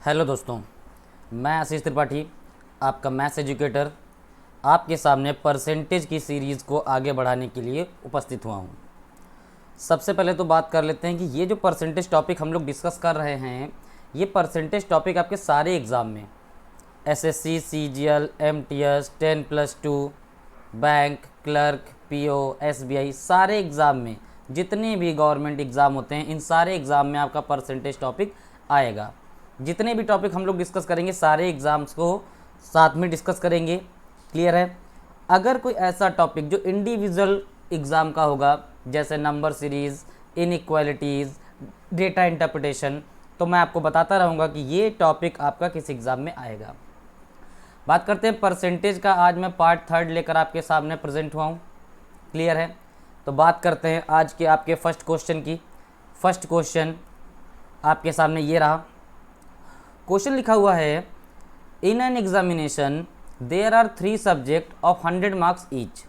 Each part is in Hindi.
हेलो दोस्तों, मैं आशीष त्रिपाठी, आपका मैथ्स एजुकेटर, आपके सामने परसेंटेज की सीरीज़ को आगे बढ़ाने के लिए उपस्थित हुआ हूँ। सबसे पहले तो बात कर लेते हैं कि ये जो परसेंटेज टॉपिक हम लोग डिस्कस कर रहे हैं, ये परसेंटेज टॉपिक आपके सारे एग्ज़ाम में SSC, CGL, MTS, 10+2, bank, clerk, PO, SBI, सारे एग्ज़ाम में जितने भी गवर्नमेंट एग्ज़ाम होते हैं, इन सारे एग्ज़ाम में आपका परसेंटेज टॉपिक आएगा। जितने भी टॉपिक हम लोग डिस्कस करेंगे सारे एग्ज़ाम्स को साथ में डिस्कस करेंगे। क्लियर है? अगर कोई ऐसा टॉपिक जो इंडिविजुअल एग्ज़ाम का होगा, जैसे number series, inequalities, data interpretation, तो मैं आपको बताता रहूँगा कि ये टॉपिक आपका किस एग्ज़ाम में आएगा। बात करते हैं परसेंटेज का। आज मैं पार्ट 3 लेकर आपके सामने प्रेजेंट हुआ हूँ। क्लियर है? तो बात करते हैं आज के आपके फर्स्ट क्वेश्चन की। फर्स्ट क्वेश्चन आपके सामने ये रहा। क्वेश्चन लिखा हुआ है, in an examination there are 3 subject of 100 marks each.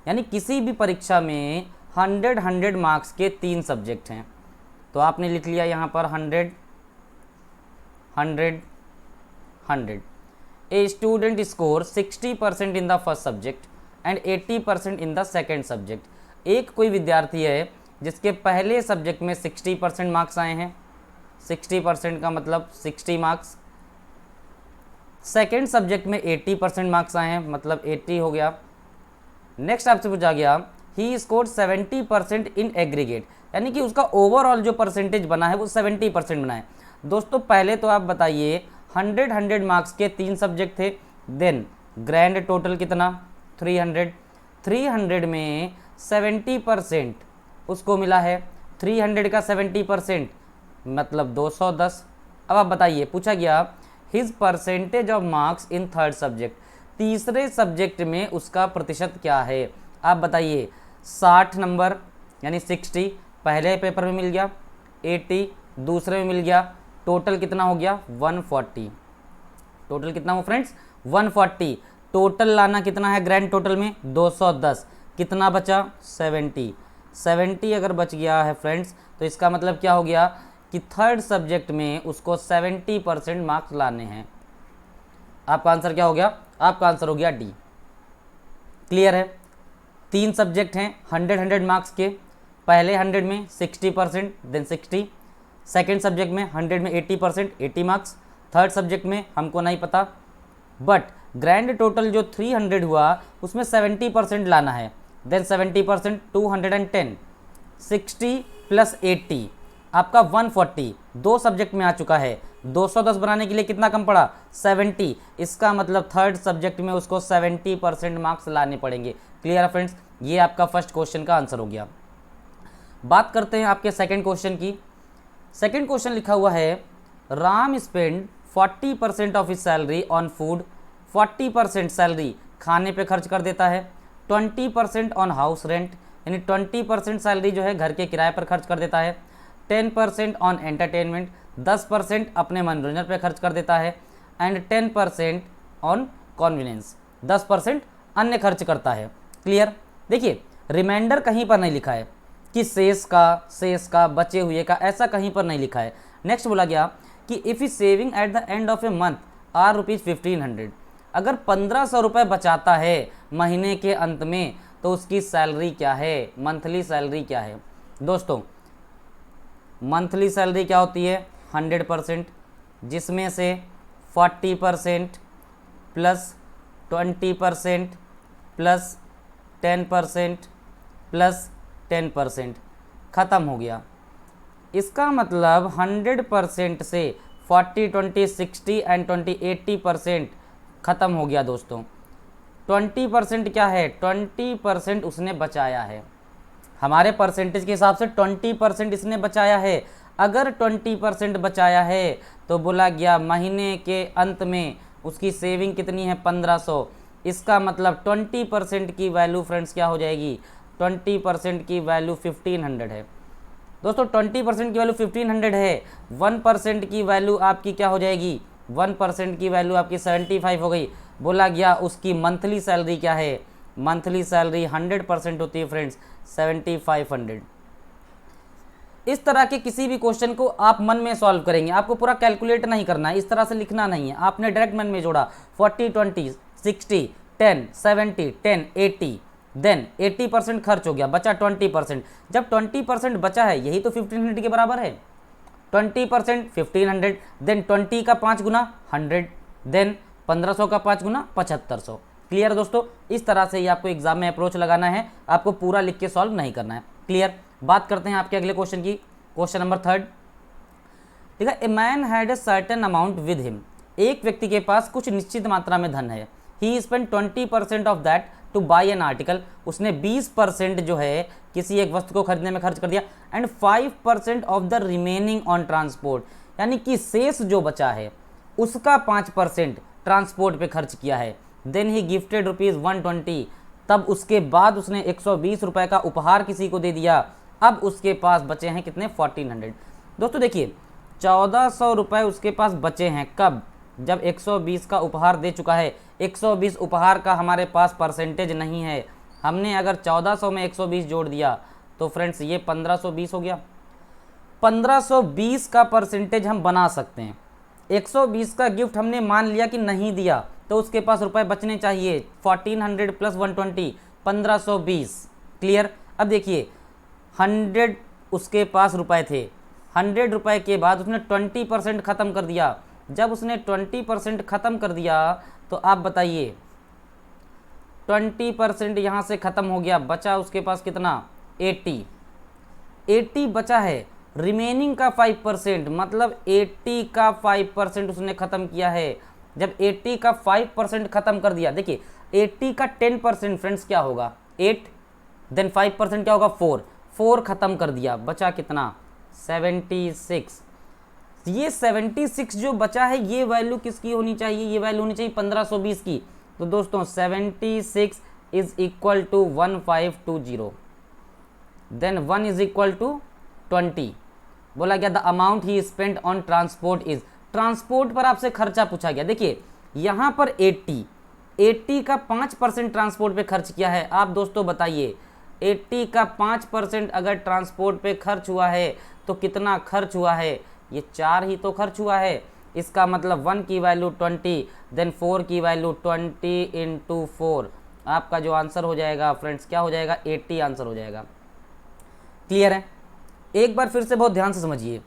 यानी किसी भी परीक्षा में 100 मार्क्स के 3 सब्जेक्ट हैं। तो आपने लिख लिया यहाँ पर 100 100 100। A student score 60% in the first subject and 80% in the second subject. एक कोई विद्यार्थी है जिसके पहले सब्जेक्ट में 60% मार्क्स आए हैं, 60% का मतलब 60 मार्क्स। सेकेंड सब्जेक्ट में 80% मार्क्स आए हैं, मतलब 80 हो गया। नेक्स्ट आपसे पूछा गया, ही स्कोर 70% इन एग्रीगेट, यानी कि उसका ओवरऑल जो परसेंटेज बना है वो 70% बना है। दोस्तों पहले तो आप बताइए, 100 मार्क्स के 3 सब्जेक्ट थे, देन ग्रैंड टोटल कितना 300। 300 में 70% उसको मिला है, 300 का 70% मतलब 210। अब आप बताइए, पूछा गया his percentage of marks in third subject, तीसरे सब्जेक्ट में उसका प्रतिशत क्या है। आप बताइए, 60 नंबर यानी 60 पहले पेपर में मिल गया, 80 दूसरे में मिल गया, टोटल कितना हो गया 140। टोटल कितना हो फ्रेंड्स 140। टोटल लाना कितना है ग्रैंड टोटल में 210, कितना बचा 70। 70 अगर बच गया है फ्रेंड्स, तो इसका मतलब क्या हो गया कि थर्ड सब्जेक्ट में उसको 70% मार्क्स लाने हैं। आपका आंसर क्या हो गया? आपका आंसर हो गया डी। क्लियर है? 3 सब्जेक्ट हैं 100 मार्क्स के, पहले 100 में 60%, देन 60, सेकेंड सब्जेक्ट में 100 में 80%, 80 मार्क्स, थर्ड सब्जेक्ट में हमको नहीं पता, बट ग्रैंड टोटल जो 300 हुआ उसमें 70% लाना है, देन 70% 210, 60 + 80 आपका 140। 2 सब्जेक्ट में आ चुका है, 210 बनाने के लिए कितना कम पड़ा 70। इसका मतलब थर्ड सब्जेक्ट में उसको 70% मार्क्स लाने पड़ेंगे। क्लियर है फ्रेंड्स? ये आपका फर्स्ट क्वेश्चन का आंसर हो गया। बात करते हैं आपके सेकंड क्वेश्चन की। सेकंड क्वेश्चन लिखा हुआ है, Ram spend 40% of his salary on food, 40% salary खाने पे खर्च कर देता है, 20% ऑन हाउस रेंट, यानी 20% सैलरी जो है घर के किराए पर खर्च कर देता है, 10% ऑन एंटरटेनमेंट, 10% अपने मनोरंजन पे खर्च कर देता है, एंड 10% ऑन कॉन्वीनियंस, 10% अन्य खर्च करता है। क्लियर? देखिए, रिमाइंडर कहीं पर नहीं लिखा है कि शेष का बचे हुए का, ऐसा कहीं पर नहीं लिखा है। नेक्स्ट बोला गया कि if is saving at the end of a month are ₹1500, अगर 1500 रुपये बचाता है महीने के अंत में, तो उसकी सैलरी क्या है, मंथली सैलरी क्या है। दोस्तों मंथली सैलरी क्या होती है 100%, जिसमें से 40% प्लस 20% प्लस 10% प्लस 10% ख़त्म हो गया। इसका मतलब 100% से 40, 20, 60 एंड 20, 80% ख़त्म हो गया। दोस्तों 20% क्या है, 20% उसने बचाया है। हमारे परसेंटेज के हिसाब से 20% इसने बचाया है। अगर 20% बचाया है तो बोला गया महीने के अंत में उसकी सेविंग कितनी है 1500। इसका मतलब 20% की वैल्यू फ्रेंड्स क्या हो जाएगी, 20% की वैल्यू 1500 है। दोस्तों 20% की वैल्यू 1500 है, 1% की वैल्यू आपकी क्या हो जाएगी, 1% की वैल्यू आपकी 75 हो गई। बोला गया उसकी मंथली सैलरी क्या है, मंथली सैलरी 100% होती है फ्रेंड्स 7500। इस तरह के किसी भी क्वेश्चन को आप मन में सॉल्व करेंगे, आपको पूरा कैलकुलेट नहीं करना है, इस तरह से लिखना नहीं है, आपने डायरेक्ट मन में जोड़ा 40 20 60 10 70 10 80, देन 80% खर्च हो गया, बचा 20%। जब 20% बचा है यही तो 1500 के बराबर है। 20% 1500, देन 20 का 5 गुना 100, देन 1500 का 5 गुना 7500। क्लियर दोस्तों, इस तरह से ही आपको एग्जाम में अप्रोच लगाना है, आपको पूरा लिख के सॉल्व नहीं करना है। क्लियर। बात करते हैं आपके अगले क्वेश्चन की, क्वेश्चन नंबर 3। ठीक है, a man had a certain amount with him, एक व्यक्ति के पास कुछ निश्चित मात्रा में धन है। He spend 20% of that to buy an article, उसने 20% जो है किसी एक वस्तु को खरीदने में खर्च कर दिया, and 5% of the remaining on transport, यानी कि शेष जो बचा है उसका 5% ट्रांसपोर्ट पे खर्च किया है। देन ही गिफ्टेड ₹120, तब उसके बाद उसने 120 रुपये का उपहार किसी को दे दिया। अब उसके पास बचे हैं कितने? 1400। दोस्तों देखिए, 1400 रुपये उसके पास बचे हैं कब? जब 120 का उपहार दे चुका है। 120 उपहार का हमारे पास परसेंटेज नहीं है, हमने अगर 1400 में 120 जोड़ दिया तो फ्रेंड्स ये 1520 हो गया। 1520 का परसेंटेज हम बना सकते हैं। 120 का गिफ्ट हमने मान लिया कि नहीं दिया, तो उसके पास रुपए बचने चाहिए। 1400 प्लस 120 1520। क्लियर। अब देखिए 100 उसके पास रुपए थे, 100 रुपए के बाद उसने 20% ख़त्म कर दिया। जब उसने 20% ख़त्म कर दिया तो आप बताइए 20% यहाँ से ख़त्म हो गया, बचा उसके पास कितना? 80 बचा है। रिमेनिंग का 5%, मतलब 80 का 5% उसने ख़त्म किया है। जब 80 का 5% ख़त्म कर दिया, देखिए 80 का 10% फ्रेंड्स क्या होगा? 8, देन 5% क्या होगा? 4 ख़त्म कर दिया, बचा कितना? 76। ये 76 जो बचा है ये वैल्यू किसकी होनी चाहिए? ये वैल्यू होनी चाहिए 1520 की। तो दोस्तों 76 is equal to 1520, then 1 is equal to 20। बोला गया the amount he spend on transport is, transport पर आपसे खर्चा पूछा गया। देखिए यहाँ पर 80 का 5% ट्रांसपोर्ट पे खर्च किया है। आप दोस्तों बताइए 80 का 5% अगर ट्रांसपोर्ट पे खर्च हुआ है तो कितना खर्च हुआ है? ये 4 ही तो खर्च हुआ है। इसका मतलब 1 की वैल्यू 20, देन 4 की वैल्यू 20 इंटू 4। आपका जो आंसर हो जाएगा फ्रेंड्स क्या हो जाएगा? 80 आंसर हो जाएगा। क्लियर है। एक बार फिर से बहुत ध्यान से समझिए,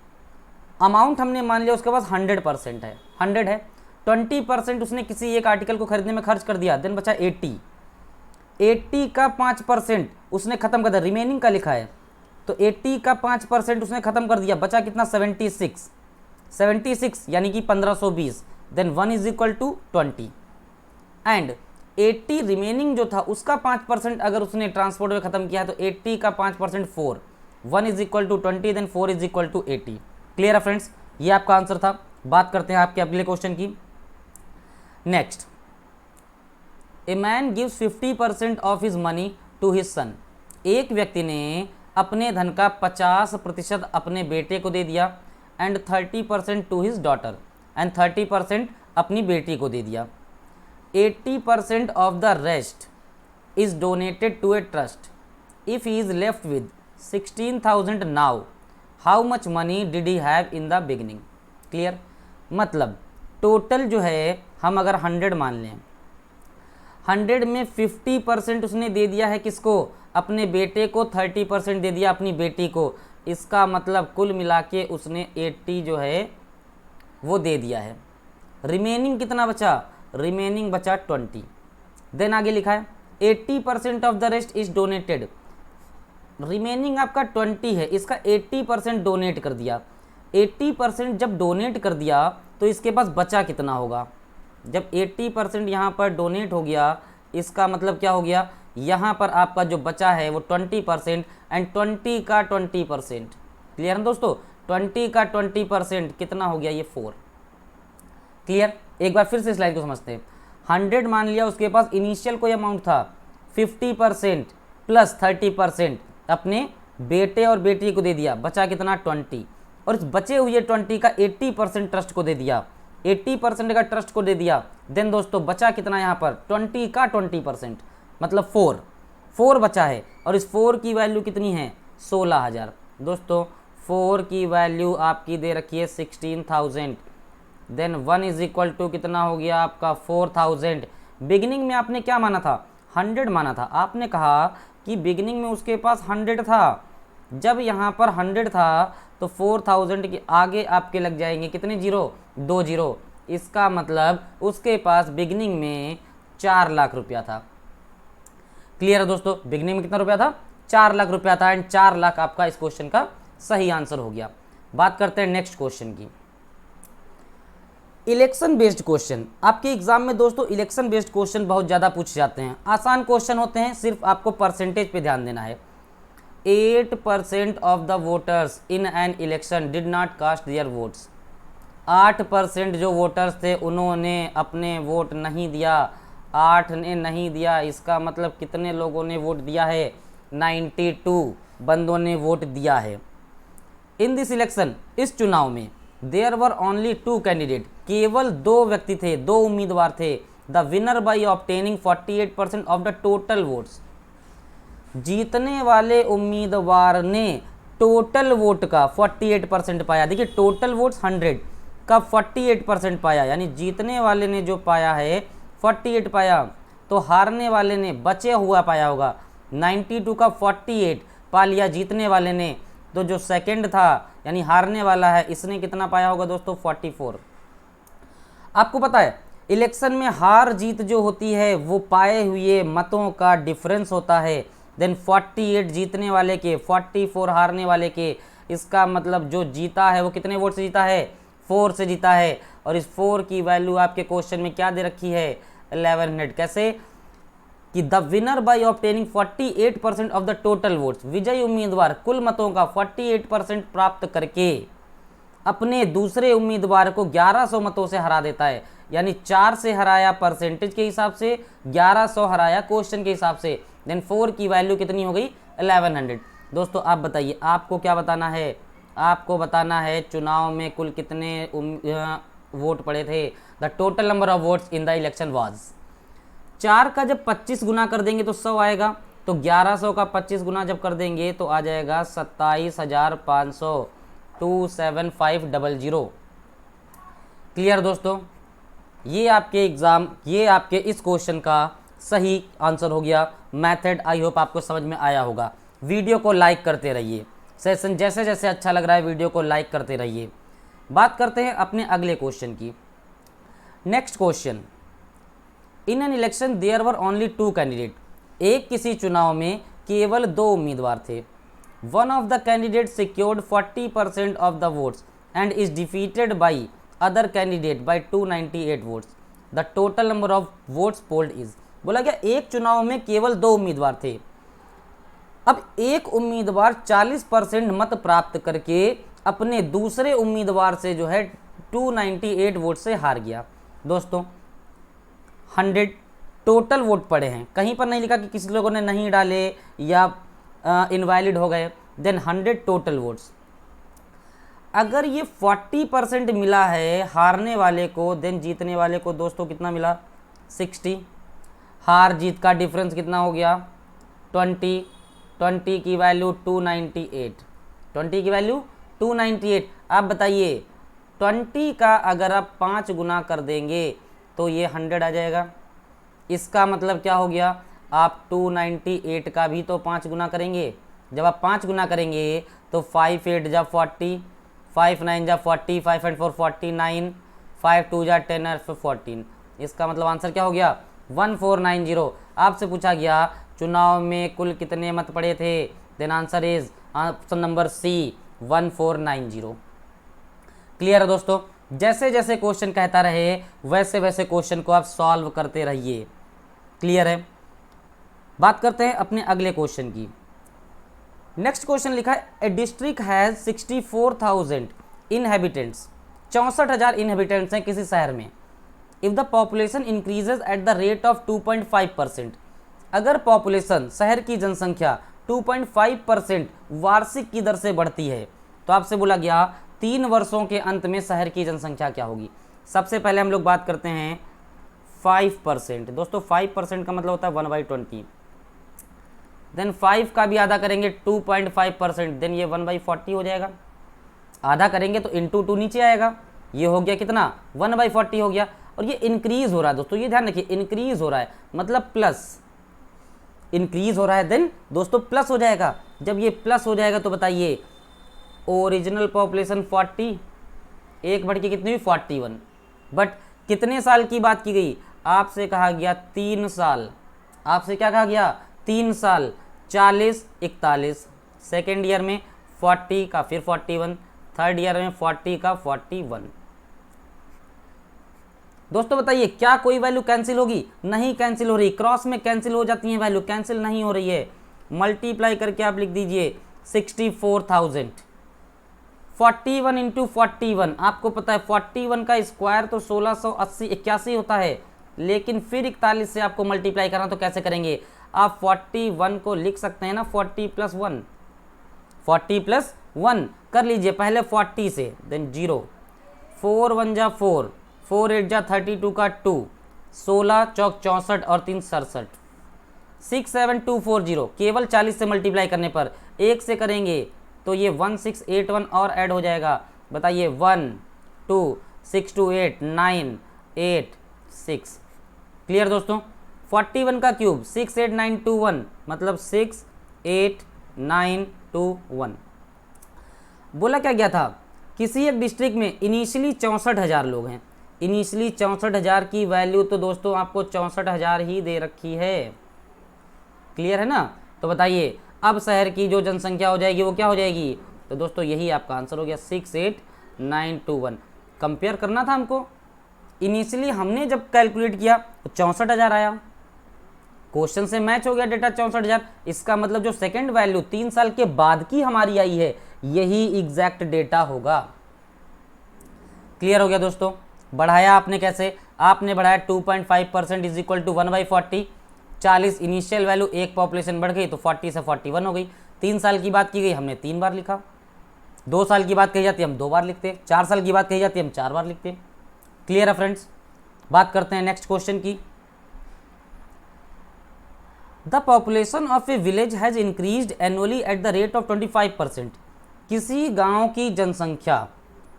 अमाउंट हमने मान लिया उसके पास 100% है, 100 है। 20% उसने किसी एक आर्टिकल को खरीदने में खर्च कर दिया, देन बचा 80 का 5% उसने खत्म कर दिया, रिमेनिंग का लिखा है, तो 80 का 5% उसने खत्म कर दिया, बचा कितना? 76 यानी कि 1520, then 1 is equal to 20, and 80 remaining जो था उसका 5% अगर उसने ट्रांसपोर्ट में खत्म किया है तो 80 का 5% 4, 1 is equal to 20, then 4 is equal to 80। Clear है फ्रेंड्स, ये आपका आंसर था। बात करते हैं आपके अगले क्वेश्चन की। Next, a man gives 50% of his money to his son, एक व्यक्ति ने अपने धन का 50% अपने बेटे को दे दिया, and 30% to his daughter, and 30% अपनी बेटी को दे दिया। 80% of the rest is donated to a trust. If he is left with 16,000 now, how much money did he have in the beginning? Clear. मतलब टोटल जो है हम अगर 100 मान लें, 100 में 50% उसने दे दिया है किसको? अपने बेटे को। 30% दे दिया अपनी बेटी को। इसका मतलब कुल मिला के उसने 80 जो है वो दे दिया है। रिमेनिंग कितना बचा? रिमेनिंग बचा 20। देन आगे लिखा है 80% of the rest is donated. Remaining आपका 20 है, इसका 80% डोनेट कर दिया। 80% जब डोनेट कर दिया तो इसके पास बचा कितना होगा? जब 80% यहाँ पर डोनेट हो गया, इसका मतलब क्या हो गया? यहाँ पर आपका जो बचा है वो 20%, एंड 20 का 20%। क्लियर है दोस्तों? 20 का 20% कितना हो गया? ये 4। क्लियर। एक बार फिर से स्लाइड को समझते हैं। 100 मान लिया, उसके पास इनिशियल कोई अमाउंट था, 50% प्लस 30% अपने बेटे और बेटी को दे दिया, बचा कितना? 20। और इस बचे हुए 20 का 80% ट्रस्ट को दे दिया। 80% का ट्रस्ट को दे दिया, देन दोस्तों बचा कितना यहाँ पर? 20 का 20%, मतलब 4 बचा है। और इस 4 की वैल्यू कितनी है? 16,000। दोस्तों 4 की वैल्यू आपकी दे रखी है 16,000, देन 1 इज इक्वल टू कितना हो गया आपका 4,000। बिगिनिंग में आपने क्या माना था, 100 माना था। आपने कहा कि बिगिनिंग में उसके पास 100 था, जब यहाँ पर 100 था तो 4,000 के आगे आपके लग जाएंगे कितने जीरो, 2 जीरो। इसका मतलब उसके पास बिगिनिंग में 4 लाख रुपया था। क्लियर है दोस्तों, बिगिनिंग में कितना रुपया था, 4 लाख रुपया था, एंड 4 लाख आपका इस क्वेश्चन का सही आंसर हो गया। बात करते हैं नेक्स्ट क्वेश्चन की। इलेक्शन बेस्ड क्वेश्चन आपके एग्जाम में दोस्तों, इलेक्शन बेस्ड क्वेश्चन बहुत ज़्यादा पूछे जाते हैं। आसान क्वेश्चन होते हैं, सिर्फ आपको परसेंटेज पे ध्यान देना है। 8% of the voters in an election did not cast their votes. 8% जो वोटर्स थे उन्होंने अपने वोट नहीं दिया, 8 ने नहीं दिया। इसका मतलब कितने लोगों ने वोट दिया है, 92 बंदों ने वोट दिया है। इन दिस इलेक्शन, इस चुनाव में, देयर वर ओनली 2 कैंडिडेट, केवल 2 व्यक्ति थे, 2 उम्मीदवार थे। The winner by obtaining 48% of the total votes. जीतने वाले उम्मीदवार ने टोटल वोट का 48% पाया। देखिए टोटल वोट्स 100 का 48% पाया, यानी जीतने वाले ने जो पाया है 48 पाया, तो हारने वाले ने बचे हुआ पाया होगा 92 का 48 पा लिया जीतने वाले ने। तो जो सेकंड था यानी हारने वाला है, इसने कितना पाया होगा दोस्तों, 44। आपको पता है इलेक्शन में हार जीत जो होती है वो पाए हुए मतों का डिफरेंस होता है। देन 48 जीतने वाले के, 44 हारने वाले के। इसका मतलब जो जीता है वो कितने वोट से जीता है, 4 से जीता है। और इस 4 की वैल्यू आपके क्वेश्चन में क्या दे रखी है, 1100। कैसे कि the winner by obtaining 48% of the total votes, विजयी उम्मीदवार कुल मतों का 48% प्राप्त करके अपने दूसरे उम्मीदवार को 1100 मतों से हरा देता है। यानी 4 से हराया परसेंटेज के हिसाब से, 1100 हराया क्वेश्चन के हिसाब से। देन 4 की वैल्यू कितनी हो गई, 1100। दोस्तों आप बताइए, आपको क्या बताना है, आपको बताना है चुनाव में कुल कितने वोट पड़े थे। The total number of votes in the election was. 4 का जब 25 गुना कर देंगे तो 100 आएगा, तो 1100 का 25 गुना जब कर देंगे तो आ जाएगा 27,500, 27500। क्लियर दोस्तों, ये आपके एग्ज़ाम, ये आपके इस क्वेश्चन का सही आंसर हो गया। मेथड आई होप आपको समझ में आया होगा। वीडियो को लाइक करते रहिए, सेशन जैसे जैसे अच्छा लग रहा है वीडियो को लाइक करते रहिए। बात करते हैं अपने अगले क्वेश्चन की। Next question, in an election there were only 2 candidate. एक किसी चुनाव में केवल 2 उम्मीदवार थे। One of the candidate secured 40% of the votes and is defeated by other candidate by 298 votes. The total number of votes polled is. बोला गया एक चुनाव में केवल 2 उम्मीदवार थे। अब एक उम्मीदवार 40% मत प्राप्त करके अपने दूसरे उम्मीदवार से जो है 298 वोट से हार गया। दोस्तों 100 टोटल वोट पड़े हैं, कहीं पर नहीं लिखा कि किसी लोगों ने नहीं डाले या इनवैलिड हो गए। Then 100 total votes. अगर ये 40% मिला है हारने वाले को, देन जीतने वाले को दोस्तों कितना मिला, 60। हार जीत का डिफरेंस कितना हो गया, 20। 20 की वैल्यू 298, 20 की वैल्यू 298। आप बताइए 20 का अगर आप 5 गुना कर देंगे तो ये 100 आ जाएगा। इसका मतलब क्या हो गया, आप 298 का भी तो 5 गुना करेंगे। जब आप 5 गुना करेंगे तो 5 8 जा 40, 5 9 जा 40, 5 and 4 49, 5 2 जा 10 और 14। इसका मतलब आंसर क्या हो गया, 1490। आपसे पूछा गया चुनाव में कुल कितने मत पड़े थे, then answer is option number C, 1490। Clear है दोस्तों, जैसे जैसे क्वेश्चन कहता रहे वैसे वैसे क्वेश्चन को आप सॉल्व करते रहिए। क्लियर है। बात करते हैं अपने अगले क्वेश्चन की। नेक्स्ट क्वेश्चन लिखा है, ए डिस्ट्रिक्ट हैज 64,000 इनहेबिटेंट्स। 64,000 इनहेबिटेंट्स हैं किसी शहर में। If the population increases at the rate of 2.5%। अगर पॉपुलेशन, शहर की जनसंख्या 2.5% वार्षिक की दर से बढ़ती है, तो आपसे बोला गया 3 वर्षों के अंत में शहर की जनसंख्या क्या होगी। सबसे पहले हम लोग बात करते हैं 5%। दोस्तों 5% का मतलब होता है 1/20। देन 5 का भी आधा करेंगे 2.5%, देन ये 1/40 हो जाएगा। आधा करेंगे तो इंटू 2 नीचे आएगा, ये हो गया कितना 1/40 हो गया। और ये इंक्रीज हो रहा है दोस्तों, ये ध्यान रखिए इंक्रीज हो रहा है मतलब प्लस, इंक्रीज हो रहा है देन दोस्तों प्लस हो जाएगा। जब ये प्लस हो जाएगा तो बताइए ओरिजिनल पॉपुलेशन 40, एक बढ़ के कितनी हुई 41, बट कितने साल की बात की गई, आपसे कहा गया 3 साल, आपसे क्या कहा गया 3 साल, 40 41, सेकेंड ईयर में 40 का फिर 41, थर्ड ईयर में 40 का 41। दोस्तों बताइए क्या कोई वैल्यू कैंसिल होगी, नहीं कैंसिल हो रही, क्रॉस में कैंसिल हो जाती है वैल्यू, कैंसिल नहीं हो रही है। मल्टीप्लाई करके आप लिख दीजिए 64,000, 41 इंटू 41, आपको पता है 41 का स्क्वायर तो 1680 होता है, लेकिन फिर 41 से आपको मल्टीप्लाई करना तो कैसे करेंगे, आप 41 को लिख सकते हैं ना 40 + 1, 40 + 1 कर लीजिए पहले 40 से, देन 0, 4 1 जा 4, 4 8 जा 32 का 2, 16 चौक 64 और 3 67, 67240, केवल 40 से मल्टीप्लाई करने पर, 1 से करेंगे तो ये 1681 और ऐड हो जाएगा। बताइए 1 2 6 2 8 9 8 6, क्लियर दोस्तों। 41 का क्यूब 68921 मतलब 68921। बोला क्या गया था, किसी एक डिस्ट्रिक्ट में इनिशियली 64,000 लोग हैं, इनिशियली 64,000 की वैल्यू तो दोस्तों आपको 64,000 ही दे रखी है, क्लियर है ना। तो बताइए अब शहर की जो जनसंख्या हो जाएगी वो क्या हो जाएगी, तो दोस्तों यही आपका आंसर हो गया 68921। कंपेयर करना था हमको, इनिशियली हमने जब कैलकुलेट किया तो 64,000 आया, क्वेश्चन से मैच हो गया डेटा 64,000, इसका मतलब जो सेकंड वैल्यू 3 साल के बाद की हमारी आई है यही एग्जैक्ट डेटा होगा। क्लियर हो गया दोस्तों। बढ़ाया आपने कैसे, आपने बढ़ाया 2.5% is equal to 1/40, 40 initial value, एक पॉपुलेशन बढ़ गई तो 40 से 41 हो गई। 3 साल की बात की गई हमने 3 बार लिखा, 2 साल की बात कही जाती है हम 2 बार लिखते, 4 साल की बात कही जाती है हम 4 बार लिखते। क्लियर है फ्रेंड्स। बात करते हैं नेक्स्ट क्वेश्चन की। The population of A village has increased annually at the rate of 25%। किसी गांव की जनसंख्या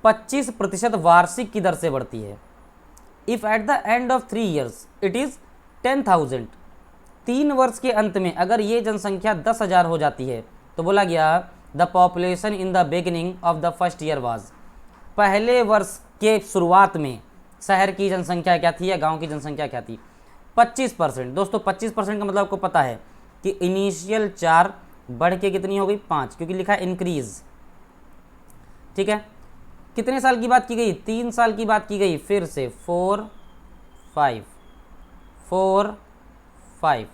25% वार्षिक की दर से बढ़ती है। If at the end of 3 years it is 10,000, 3 वर्ष के अंत में अगर ये जनसंख्या 10,000 हो जाती है तो बोला गया the population in the beginning of the first year was, पहले वर्ष के शुरुआत में शहर की जनसंख्या क्या थी या गांव की जनसंख्या क्या थी, 25%। दोस्तों 25% का मतलब आपको पता है कि इनिशियल 4 बढ़ के कितनी हो गई 5, क्योंकि लिखा है इंक्रीज, ठीक है। कितने साल की बात की गई, 3 साल की बात की गई, फिर से 4 5 4 5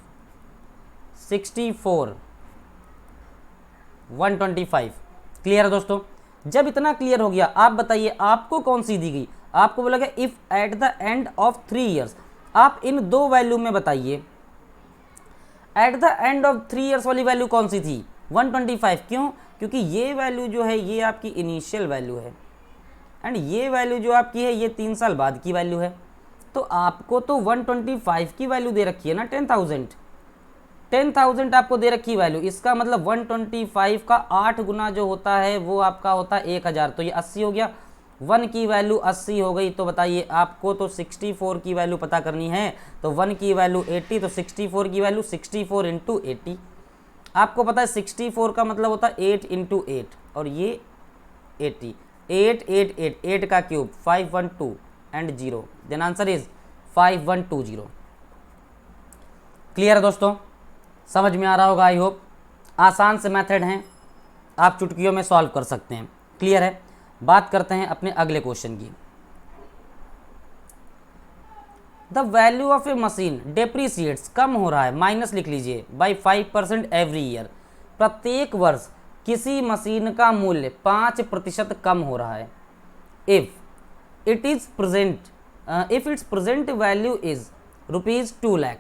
64 125। क्लियर है दोस्तों। जब इतना क्लियर हो गया आप बताइए आपको कौन सी दी गई, आपको बोला गया if at the end of 3 years, आप इन दो वैल्यू में बताइए eight the end of 3 years वाली वैल्यू कौन सी थी 125। क्यों, क्योंकि ये वैल्यू जो है ये आपकी इनिशियल वैल्यू है एंड ये वैल्यू जो आपकी है ये 3 साल बाद की वैल्यू है। तो आपको तो 125 की वैल्यू दे रखी है ना, 10,000 आपको दे रखी वैल्यू, इसका मतलब 125 का 8 गुना जो होता है वो आपका होता है 1000, तो ये 80 हो गया, 1 की वैल्यू 80 हो गई। तो बताइए आपको तो 64 की वैल्यू पता करनी है, तो 1 की वैल्यू 80, तो 64 की वैल्यू 64 इंटू 80। आपको पता है 64 का मतलब होता है 8 इंटू 8 और ये 80, 8 8 8 8 का cube 512 and 0, then answer is 5120। Clear है दोस्तों, समझ में आ रहा होगा आई होप। आसान से मेथड हैं, आप चुटकियों में सॉल्व कर सकते हैं। क्लियर है। बात करते हैं अपने अगले क्वेश्चन की। The value of a machine depreciates, कम हो रहा है, माइनस लिख लीजिए, बाई 5% एवरी ईयर, प्रत्येक वर्ष किसी मशीन का मूल्य 5% कम हो रहा है। If its present value is ₹2 lakh,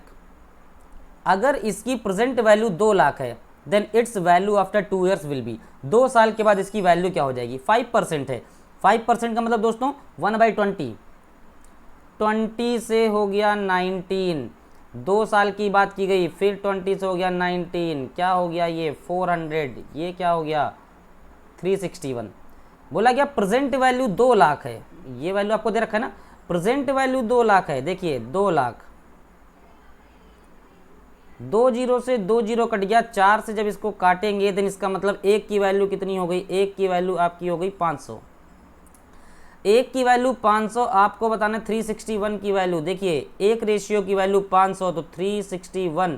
अगर इसकी प्रेजेंट वैल्यू 2 लाख है then its value after 2 years will be, 2 साल के बाद इसकी वैल्यू क्या हो जाएगी, 5% है। 5% का मतलब दोस्तों 1/20, 20 से हो गया 19, 2 साल की बात की गई, फिर 20 से हो गया 19, क्या हो गया ये 400, ये क्या हो गया 361, बोला गया प्रेजेंट वैल्यू 2 लाख है, ये वैल्यू आपको दे रखा है ना, प्रेजेंट वैल्यू 2 लाख है। देखिए 2 लाख, 2 जीरो से 2 जीरो कट गया, 4 से जब इसको काटेंगे देन इसका मतलब 1 की वैल्यू कितनी हो गई, 1 की वैल्यू आपकी हो गई 500, 1 की वैल्यू 500, आपको बताना 361 की वैल्यू। देखिए एक रेशियो की वैल्यू 500, तो 361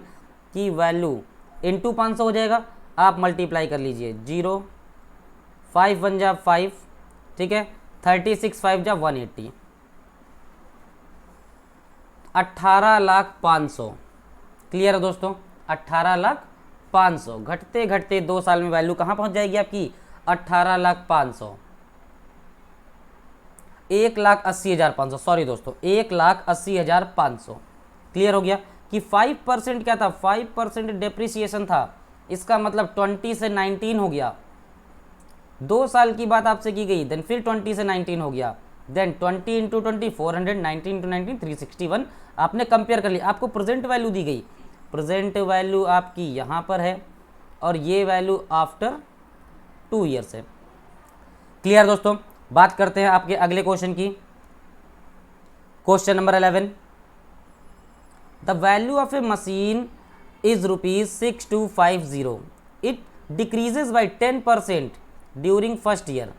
की वैल्यू इंटू 500 हो जाएगा, आप मल्टीप्लाई कर लीजिए, 0 5 1 जा 5, ठीक है, 36 5 जा 180, 18,500,000। क्लियर है दोस्तों, 18,500,000 घटते घटते 2 साल में वैल्यू कहाँ पहुँच जाएगी आपकी, 18,500,000, 1,80,500, सॉरी दोस्तों 1,80,500। क्लियर हो गया कि 5% क्या था, 5% डेप्रिसिएशन था, इसका मतलब 20 से 19 हो गया। 2 साल की बात आपसे की गई, देन फिर 20 से 19 हो गया, देन 20 इंटू 20 400, 19 इंटू 19 361, आपने कंपेयर कर लिया, आपको प्रेजेंट वैल्यू दी गई, प्रेजेंट वैल्यू आपकी यहाँ पर है और ये वैल्यू आफ्टर 2 ईयर्स है। क्लियर दोस्तों, बात करते हैं आपके अगले क्वेश्चन की। Question number 11, the value of a machine is ₹6250, it decreases by 10% during first year,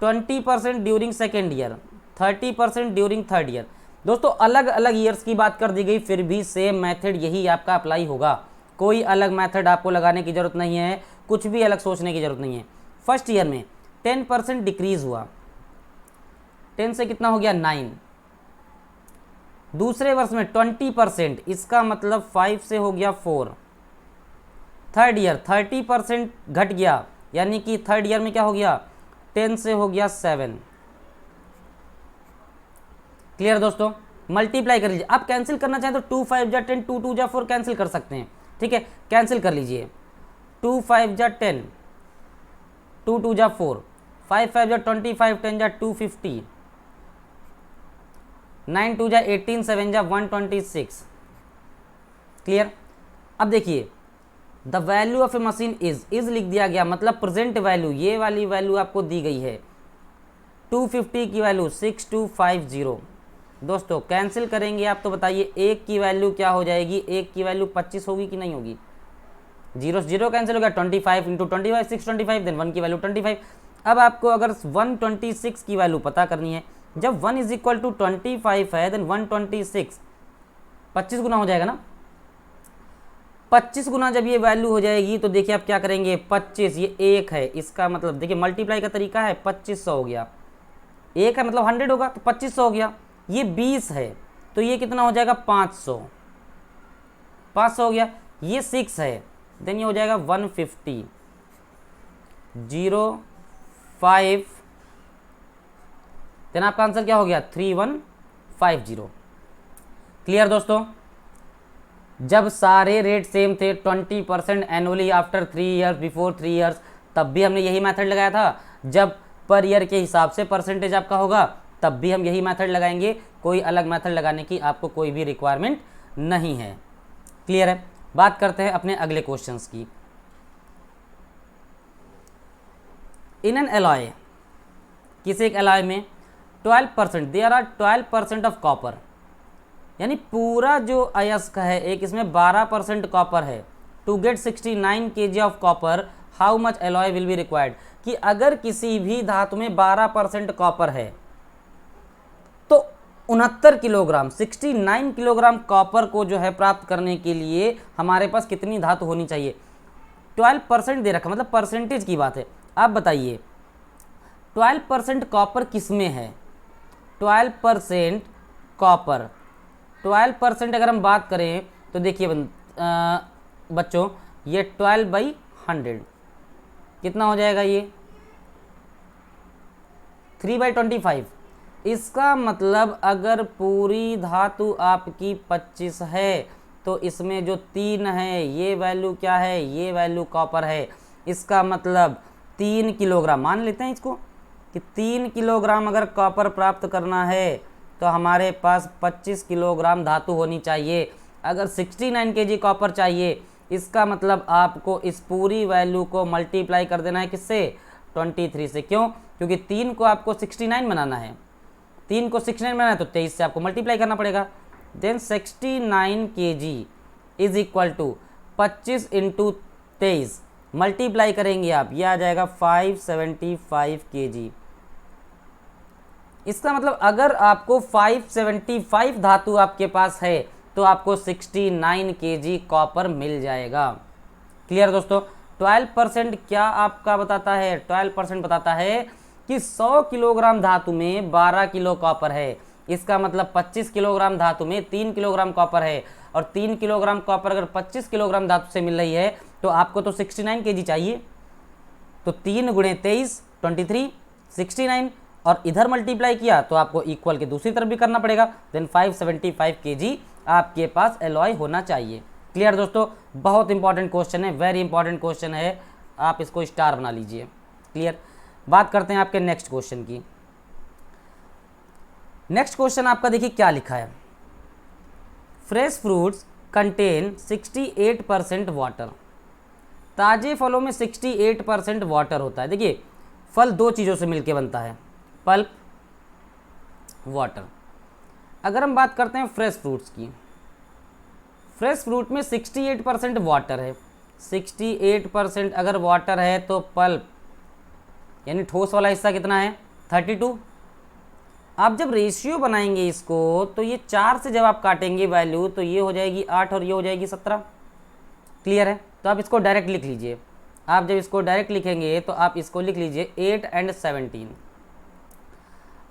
20% during second year, 30% during third year. दोस्तों अलग अलग ईयर्स की बात कर दी गई, फिर भी सेम मेथड यही आपका अप्लाई होगा, कोई अलग मेथड आपको लगाने की जरूरत नहीं है, कुछ भी अलग सोचने की जरूरत नहीं है। फर्स्ट ईयर में 10% डिक्रीज हुआ, 10 से कितना हो गया 9, दूसरे वर्ष में 20%, इसका मतलब 5 से हो गया 4, थर्ड ईयर 30% घट गया, यानी कि थर्ड ईयर में क्या हो गया 10 से हो गया 7। क्लियर दोस्तों, मल्टीप्लाई कर लीजिए, आप कैंसिल करना चाहें तो 2 5 जा 10, 2 2 जा 4 कैंसिल कर सकते हैं, ठीक है, कैंसिल कर लीजिए, 2 5 जा 10, 2 2 जा 4, 5 5 जा 25, 10 जा 250, 9 2 जा 18, 7 जा 126। क्लियर। अब देखिए the value of a machine is लिख दिया गया, मतलब प्रेजेंट वैल्यू, ये वाली वैल्यू आपको दी गई है, 250 की वैल्यू 6250। दोस्तों कैंसिल करेंगे आप तो बताइए, एक की वैल्यू क्या हो जाएगी, एक की वैल्यू 25 होगी कि नहीं होगी, 0 0 कैंसिल हो गया, 25 इंटू 25 625, देन 1 की वैल्यू 25। अब आपको अगर 126 की वैल्यू पता करनी है, जब 1 इज इक्वल टू 25 है देन 126 25 गुना हो जाएगा ना, 25 गुना जब ये वैल्यू हो जाएगी तो देखिए आप क्या करेंगे, 25 ये 1 है, इसका मतलब देखिए मल्टीप्लाई का तरीका है, 2500 हो गया, 1 है मतलब 100 होगा तो 2500 हो गया, ये 20 है तो ये कितना हो जाएगा 500, 500 हो गया, ये 6 है देन ये हो जाएगा 150, 0 5 देन आपका आंसर क्या हो गया 3150। क्लियर दोस्तों, जब सारे रेट सेम थे 20% annually after 3 years, before 3 years, तब भी हमने यही मेथड लगाया था, जब पर ईयर के हिसाब से परसेंटेज आपका होगा तब भी हम यही मेथड लगाएंगे, कोई अलग मेथड लगाने की आपको कोई भी रिक्वायरमेंट नहीं है। क्लियर है। बात करते हैं अपने अगले क्वेश्चंस की। इन एन एलॉय, किसी एक एलॉय में 12%, देयर आर 12% ऑफ कॉपर, यानी पूरा जो अयस्क है एक, इसमें 12% कॉपर है, to get 69 kg of copper how much alloy will be required, कि अगर किसी भी धातु में 12% कॉपर है तो 69 किलोग्राम, 69 किलोग्राम कॉपर को जो है प्राप्त करने के लिए हमारे पास कितनी धातु होनी चाहिए। 12% दे रखा, मतलब परसेंटेज की बात है। आप बताइए 12% कॉपर किस में है, 12% कॉपर, 12% अगर हम बात करें तो देखिए बच्चों ये 12/100 कितना हो जाएगा, ये 3/25। इसका मतलब अगर पूरी धातु आपकी 25 है तो इसमें जो 3 है ये वैल्यू क्या है, ये वैल्यू कॉपर है, इसका मतलब 3 किलोग्राम मान लेते हैं इसको कि 3 किलोग्राम अगर कॉपर प्राप्त करना है तो हमारे पास 25 किलोग्राम धातु होनी चाहिए। अगर 69 kg कॉपर चाहिए, इसका मतलब आपको इस पूरी वैल्यू को मल्टीप्लाई कर देना है किससे, 23 से। क्यों? क्योंकि 3 को आपको 69 बनाना है, 3 को 69 बनाना है तो 23 से आपको मल्टीप्लाई करना पड़ेगा। Then 69 kg is equal to 25 into 23 multiply करेंगे आप, ये आ जाएगा 575 kg। इसका मतलब अगर आपको 575 धातु आपके पास है तो आपको 69 kg कॉपर मिल जाएगा। क्लियर दोस्तों? 12% क्या आपका बताता है? 12% बताता है कि 100 किलोग्राम धातु में 12 किलो कॉपर है। इसका मतलब 25 किलोग्राम धातु में 3 किलोग्राम कॉपर है, और 3 किलोग्राम कॉपर अगर 25 किलोग्राम धातु से मिल रही है तो आपको तो 69 kg चाहिए। तो 3 गुणे 23 23 69, और इधर मल्टीप्लाई किया तो आपको इक्वल के दूसरी तरफ भी करना पड़ेगा। देन 575 kg आपके पास एलॉय होना चाहिए। क्लियर दोस्तों? बहुत इंपॉर्टेंट क्वेश्चन है, वेरी इंपॉर्टेंट क्वेश्चन है, आप इसको स्टार बना लीजिए। क्लियर? बात करते हैं आपके नेक्स्ट क्वेश्चन की। नेक्स्ट क्वेश्चन आपका देखिए क्या लिखा है, फ्रेश फ्रूट्स कंटेन 68% वाटर। ताजे फलों में 68% वाटर होता है। देखिए फल दो चीज़ों से मिलकर बनता है, पल्प, वाटर। अगर हम बात करते हैं फ्रेश फ्रूट्स की, फ्रेश फ्रूट में 68% वाटर है। 68% अगर वाटर है तो पल्प यानी ठोस वाला हिस्सा कितना है? 32। आप जब रेशियो बनाएंगे इसको तो ये 4 से जब आप काटेंगे वैल्यू तो ये हो जाएगी 8 और ये हो जाएगी 17। क्लियर है? तो आप इसको डायरेक्ट लिख लीजिए। आप जब इसको डायरेक्ट लिखेंगे तो आप इसको लिख लीजिए 8 एंड 17।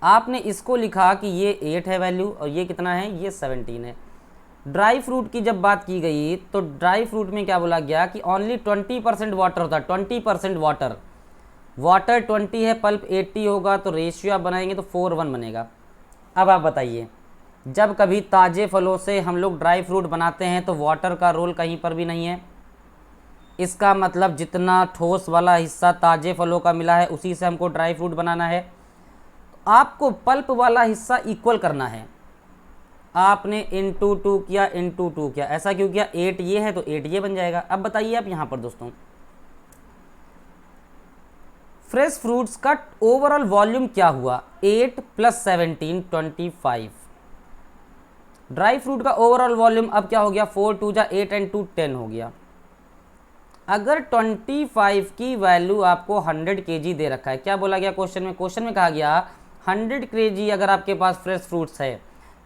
आपने इसको लिखा कि ये 8 है वैल्यू और ये कितना है? ये 17 है। ड्राई फ्रूट की जब बात की गई तो ड्राई फ्रूट में क्या बोला गया कि ओनली 20% वाटर होता है। 20% वाटर, वाटर 20 है, पल्प 80 होगा, तो रेशियो आप बनाएंगे तो 4:1 बनेगा। अब आप बताइए, जब कभी ताज़े फलों से हम लोग ड्राई फ्रूट बनाते हैं तो वाटर का रोल कहीं पर भी नहीं है। इसका मतलब जितना ठोस वाला हिस्सा ताज़े फलों का मिला है उसी से हमको ड्राई फ्रूट बनाना है। आपको पल्प वाला हिस्सा इक्वल करना है। आपने इंटू 2 किया, इंटू 2 किया, ऐसा क्यों किया? 8 ये है तो 8 ये बन जाएगा। अब बताइए आप यहाँ पर दोस्तों, फ्रेश फ्रूट्स का ओवरऑल वॉल्यूम क्या हुआ? 8 + 17 25। ड्राई फ्रूट का ओवरऑल वॉल्यूम अब क्या हो गया? 4 2 जा 8 एंड 2 10 हो गया। अगर 25 की वैल्यू आपको 100 kg दे रखा है, क्या बोला गया क्वेश्चन में? क्वेश्चन में कहा गया 100 kg अगर आपके पास फ्रेश फ्रूट्स है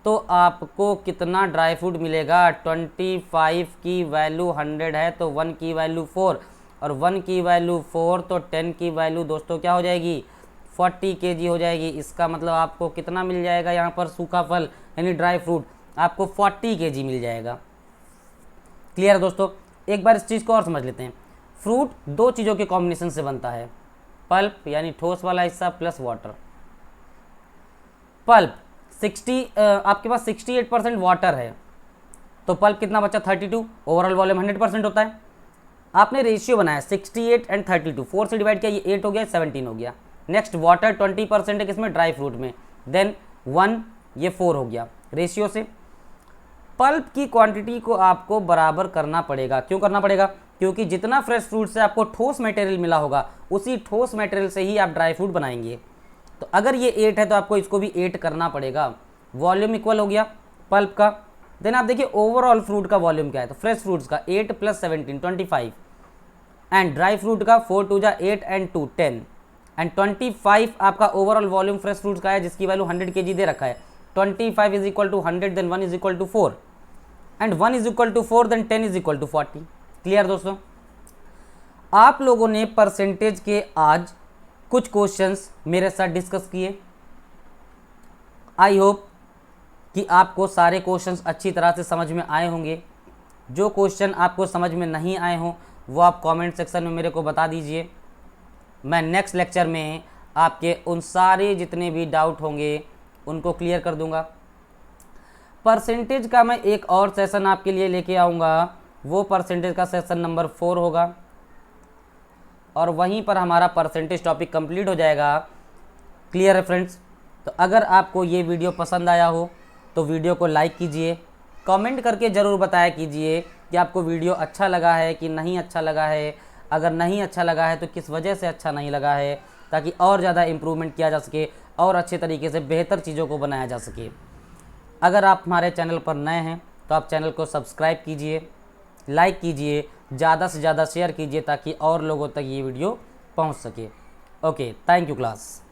तो आपको कितना ड्राई फ्रूट मिलेगा? 25 की वैल्यू 100 है तो 1 की वैल्यू 4, और 1 की वैल्यू 4 तो 10 की वैल्यू दोस्तों क्या हो जाएगी? 40 kg हो जाएगी। इसका मतलब आपको कितना मिल जाएगा यहाँ पर? सूखा फल यानी ड्राई फ्रूट आपको 40 kg मिल जाएगा। क्लियर दोस्तों? एक बार इस चीज़ को और समझ लेते हैं। फ्रूट दो चीज़ों के कॉम्बिनेशन से बनता है, पल्प यानी ठोस वाला हिस्सा प्लस वाटर। पल्प 60 आपके पास 68% वाटर है तो पल्प कितना बचा? 32। ओवरऑल वॉल्यूम 100% होता है। आपने रेशियो बनाया 68 एंड 32, 4 से डिवाइड किया, ये 8 हो गया, 17 हो गया। नेक्स्ट वाटर 20% है किसमें? ड्राई फ्रूट में। देन 1 ये 4 हो गया रेशियो से। पल्प की क्वांटिटी को आपको बराबर करना पड़ेगा। क्यों करना पड़ेगा? क्योंकि जितना फ्रेश फ्रूट से आपको ठोस मटेरियल मिला होगा उसी ठोस मटेरियल से ही आप ड्राई फ्रूट बनाएंगे। तो अगर ये 8 है तो आपको इसको भी 8 करना पड़ेगा। वॉल्यूम इक्वल हो गया पल्प का। देन आप देखिए ओवरऑल फ्रूट का वॉल्यूम क्या है, तो फ्रेश फ्रूट्स का 8 + 17 25, एंड ड्राई फ्रूट का 4 2 जा 8 एंड 2 10, एंड 25 आपका ओवरऑल वॉल्यूम फ्रेश फ्रूट्स का है जिसकी वैल्यू 100 kg दे रखा है। 25 is equal to 100, then 1 is equal to 4, and 1 is equal to 4, then 10 is equal to 40। Clear दोस्तों? आप लोगों ने परसेंटेज के आज कुछ क्वेश्चंस मेरे साथ डिस्कस किए। आई होप कि आपको सारे क्वेश्चंस अच्छी तरह से समझ में आए होंगे। जो क्वेश्चन आपको समझ में नहीं आए हों वो आप कमेंट सेक्शन में मेरे को बता दीजिए। मैं नेक्स्ट लेक्चर में आपके उन सारे जितने भी डाउट होंगे उनको क्लियर कर दूंगा। परसेंटेज का मैं एक और सेशन आपके लिए लेके आऊँगा, वो परसेंटेज का सेशन नंबर 4 होगा, और वहीं पर हमारा परसेंटेज टॉपिक कंप्लीट हो जाएगा। क्लियर है फ्रेंड्स? तो अगर आपको ये वीडियो पसंद आया हो तो वीडियो को लाइक कीजिए, कमेंट करके ज़रूर बताया कीजिए कि आपको वीडियो अच्छा लगा है कि नहीं अच्छा लगा है। अगर नहीं अच्छा लगा है तो किस वजह से अच्छा नहीं लगा है, ताकि और ज़्यादा इम्प्रूवमेंट किया जा सके और अच्छे तरीके से बेहतर चीज़ों को बनाया जा सके। अगर आप हमारे चैनल पर नए हैं तो आप चैनल को सब्सक्राइब कीजिए, लाइक कीजिए, ज़्यादा से ज़्यादा शेयर कीजिए ताकि और लोगों तक ये वीडियो पहुंच सके। Okay, thank you class.